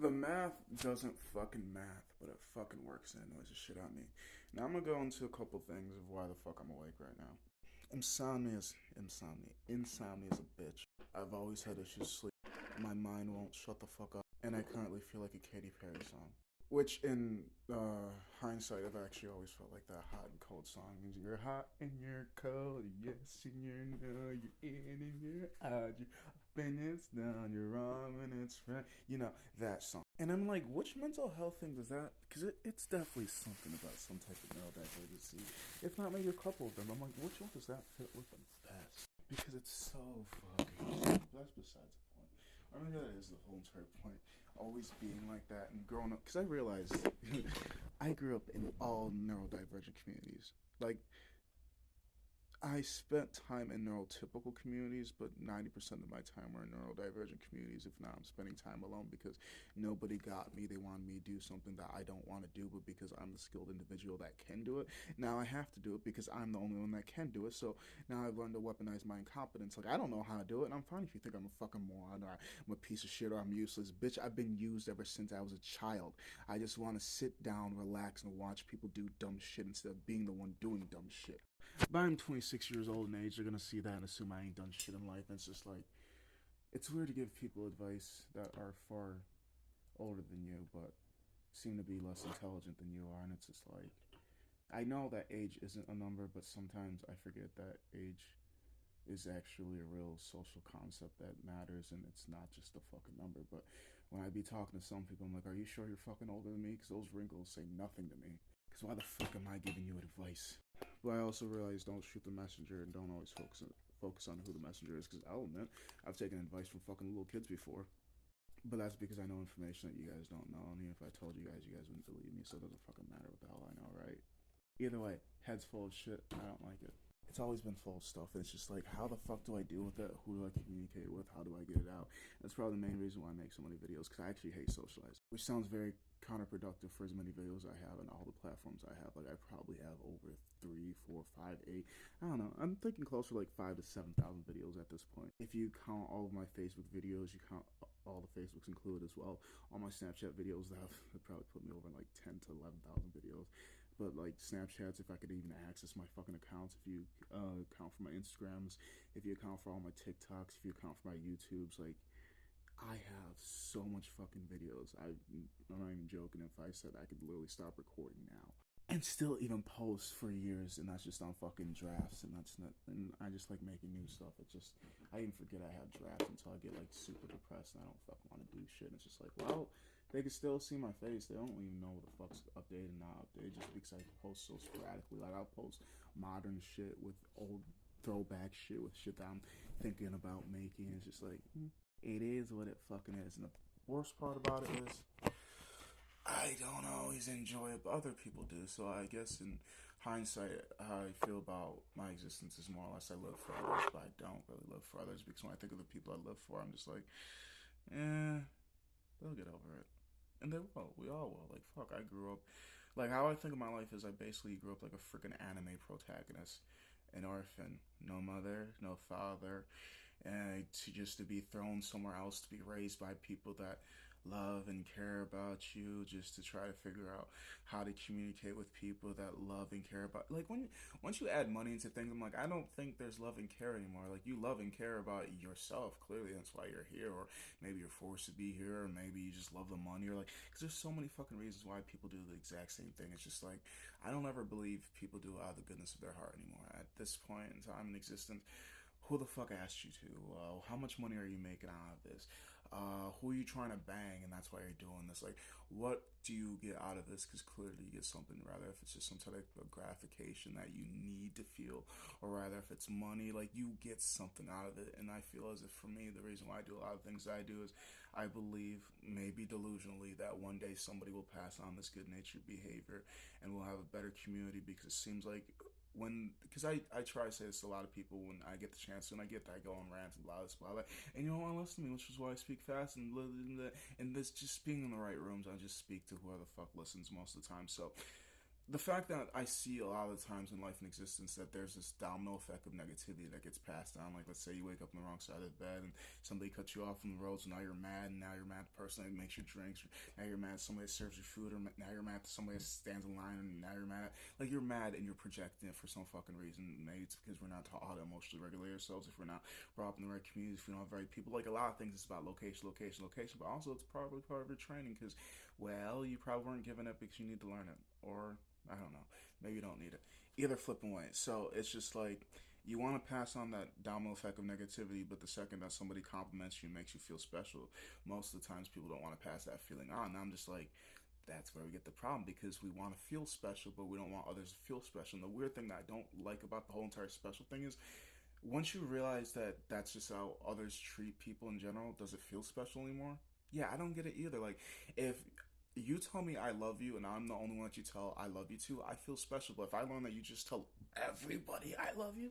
The math doesn't fucking math, but it fucking works and it annoys the shit out of me. Now I'm gonna go into a couple things of why the fuck I'm awake right now. Insomnia is a bitch. I've always had issues sleep. My mind won't shut the fuck up, and I currently feel like a Katy Perry song. Which, in hindsight, I've actually always felt like that hot and cold song. You're hot and you're cold, yes, and you're no, you're in and you're out, you're up and it's down, you're wrong and it's right. You know, that song. And I'm like, which mental health thing does that? Because it's definitely something about some type of neurodivergency. If not, maybe a couple of them. I'm like, which one does that fit with the best? Because it's so fucking. That's besides the point. I mean, that is the whole entire point. Always being like that and growing up. Because I realized I grew up in all neurodivergent communities. Like, I spent time in neurotypical communities, but 90% of my time were in neurodivergent communities. If not, I'm spending time alone because nobody got me. They wanted me to do something that I don't want to do, but because I'm the skilled individual that can do it, now I have to do it because I'm the only one that can do it. So now I've learned to weaponize my incompetence. Like, I don't know how to do it, and I'm fine if you think I'm a fucking moron or I'm a piece of shit or I'm useless. Bitch, I've been used ever since I was a child. I just want to sit down, relax, and watch people do dumb shit instead of being the one doing dumb shit. But I'm 26 years old in age. They're gonna see that and assume I ain't done shit in life. And it's just like it's weird to give people advice that are far older than you, but seem to be less intelligent than you are. And it's just like I know that age isn't a number, but sometimes I forget that age is actually a real social concept that matters, and it's not just a fucking number. But when I be talking to some people, I'm like, "Are you sure you're fucking older than me?" Because those wrinkles say nothing to me. Because why the fuck am I giving you advice? But I also realize don't shoot the messenger and don't always focus on who the messenger is. Because I'll admit I've taken advice from fucking little kids before. But that's because I know information that you guys don't know. And even if I told you guys wouldn't believe me. So it doesn't fucking matter what the hell I know, right? Either way, head's full of shit. I don't like it. It's always been full of stuff. And it's just like, how the fuck do I deal with it? Who do I communicate with? How do I get it out? That's probably the main reason why I make so many videos, because I actually hate socializing, which sounds very counterproductive for as many videos I have and all the platforms I have. Like, I probably have over three, four, five, eight. I don't know. I'm thinking closer to like 5 to 7,000 videos at this point. If you count all of my Facebook videos, you count all the Facebooks included as well. All my Snapchat videos, that would probably put me over like 10 to 11,000 videos. But like Snapchats, if I could even access my fucking accounts, if you account for my Instagrams, if you account for all my TikToks, if you account for my YouTubes, like I have so much fucking videos. I'm not even joking if I said I could literally stop recording now and still even post for years, and that's just on fucking drafts, and that's not. And I just like making new stuff. It just I even forget I have drafts until I get like super depressed and I don't fucking want to do shit. And it's just like, well, they can still see my face. They don't even know what the fuck's updated and not updated just because I post so sporadically. Like I'll post modern shit with old throwback shit with shit that I'm thinking about making. It's just like it is what it fucking is. And the worst part about it is I don't always enjoy it, but other people do. So I guess in hindsight, how I feel about my existence is more or less I live for others, but I don't really live for others because when I think of the people I live for, I'm just like, they'll get over it. And they will. We all will. Like, fuck, I grew up. Like, how I think of my life is I basically grew up like a freaking anime protagonist. An orphan. No mother, no father, and to be thrown somewhere else to be raised by people that love and care about you, just to try to figure out how to communicate with people that love and care about, like, when once you add money into things, I'm like, I don't think there's love and care anymore. Like, you love and care about yourself, clearly that's why you're here, or maybe you're forced to be here, or maybe you just love the money, or like, because there's so many fucking reasons why people do the exact same thing. It's just like I don't ever believe people do it out of the goodness of their heart anymore at this point in time in existence. Who the fuck asked you to? How much money are you making out of this? Who are you trying to bang, and that's why you're doing this? Like, what do you get out of this? Because clearly you get something. Rather, if it's just some type of gratification that you need to feel, or rather, if it's money, like you get something out of it. And I feel as if for me, the reason why I do a lot of things that I do is I believe, maybe delusionally, that one day somebody will pass on this good natured behavior, and we'll have a better community. Because it seems like because I try to say this to a lot of people when I get the chance, and I get that I go on rants and blah blah blah, and you don't want to listen to me, which is why I speak fast and this just being in the right rooms, I just speak to whoever the fuck listens most of the time. So the fact that I see a lot of the times in life and existence that there's this domino effect of negativity that gets passed down. Like, let's say you wake up on the wrong side of the bed and somebody cuts you off on the road, so now you're mad, and now you're mad at the person that makes your drinks, now you're mad at somebody that serves your food, or now you're mad at somebody that stands in line, and now you're mad at, like, you're mad and you're projecting it for some fucking reason. Maybe it's because we're not taught how to emotionally regulate ourselves, if we're not brought up in the right community, if we don't have the right people. Like, a lot of things, it's about location, location, location, but also it's probably part of your training because, well, you probably weren't given it because you need to learn it, or I don't know. Maybe you don't need it. Either flipping way. So it's just like you want to pass on that domino effect of negativity, but the second that somebody compliments you and makes you feel special, most of the times people don't want to pass that feeling on. And I'm just like, that's where we get the problem because we want to feel special, but we don't want others to feel special. And the weird thing that I don't like about the whole entire special thing is once you realize that that's just how others treat people in general, does it feel special anymore? Yeah, I don't get it either. Like, if you tell me I love you and I'm the only one that you tell I love you to, I feel special. But if I learn that you just tell everybody I love you,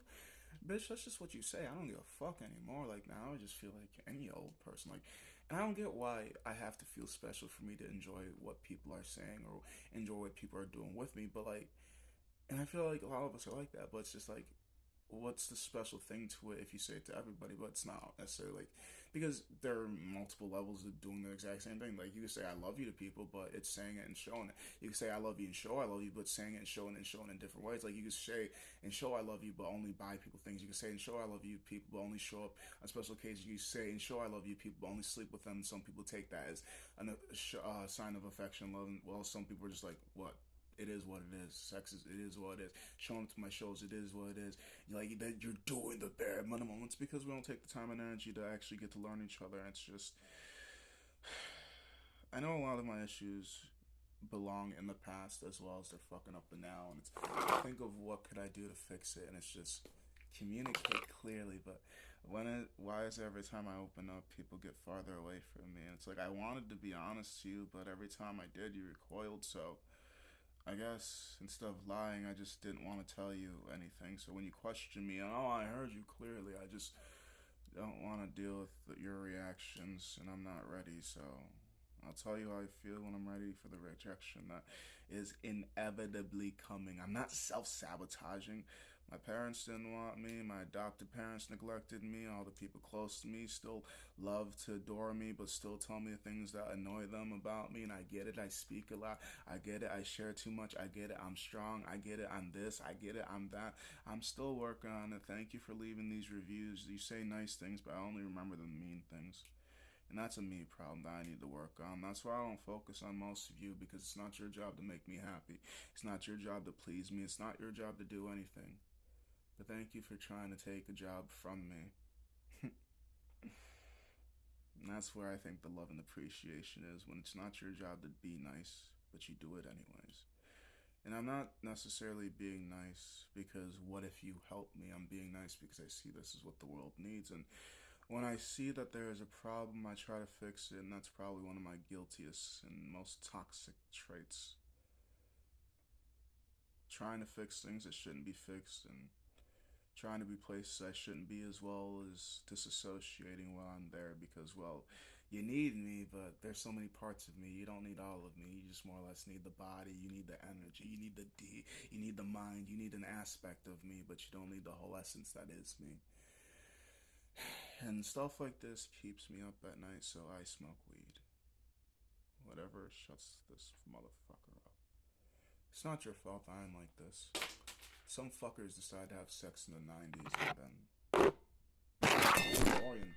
bitch, that's just what you say. I don't give a fuck anymore. Like, now I just feel like any old person. Like, and I don't get why I have to feel special for me to enjoy what people are saying or enjoy what people are doing with me. But, like, and I feel like a lot of us are like that, but it's just like, what's the special thing to it if you say it to everybody? But it's not necessarily like, because there are multiple levels of doing the exact same thing. Like, you can say I love you to people, but it's saying it and showing it. You can say I love you and show I love you, but saying it and showing in different ways. Like, you can say and show I love you, but only buy people things. You can say and show I love you people, but only show up on special occasions. You can say and show I love you people, but only sleep with them. Some people take that as a sign of affection, love. Well, some people are just like, what? It is what it is. Sex is, it is what it is. Showing up to my shows, it is what it is. Like, that you're doing the bare minimum. It's because we don't take the time and energy to actually get to learn each other. It's just, I know a lot of my issues belong in the past as well as they're fucking up the now. And it's, I think of what could I do to fix it, and it's just communicate clearly. But why is it every time I open up, people get farther away from me? And it's like, I wanted to be honest to you, but every time I did, you recoiled. So I guess instead of lying, I just didn't want to tell you anything. So when you question me, oh, I heard you clearly, I just don't want to deal with your reactions, and I'm not ready. So I'll tell you how I feel when I'm ready for the rejection that is inevitably coming. I'm not self sabotaging. My parents didn't want me. My adopted parents neglected me. All the people close to me still love to adore me, but still tell me things that annoy them about me. And I get it. I speak a lot. I get it. I share too much. I get it. I'm strong. I get it. I'm this. I get it. I'm that. I'm still working on it. Thank you for leaving these reviews. You say nice things, but I only remember the mean things. And that's a me problem that I need to work on. That's why I don't focus on most of you, because it's not your job to make me happy. It's not your job to please me. It's not your job to do anything. But thank you for trying to take a job from me. And that's where I think the love and appreciation is, when it's not your job to be nice, but you do it anyways. And I'm not necessarily being nice because what if you help me? I'm being nice because I see this is what the world needs. And when I see that there is a problem, I try to fix it, and that's probably one of my guiltiest and most toxic traits. Trying to fix things that shouldn't be fixed, and trying to be places I shouldn't be, as well as disassociating while I'm there because, well, you need me, but there's so many parts of me. You don't need all of me. You just more or less need the body. You need the energy. You need the D. You need the mind. You need an aspect of me, but you don't need the whole essence that is me. And stuff like this keeps me up at night, so I smoke weed. Whatever shuts this motherfucker up. It's not your fault I'm like this. Some fuckers decide to have sex in the 90s and then DeLorean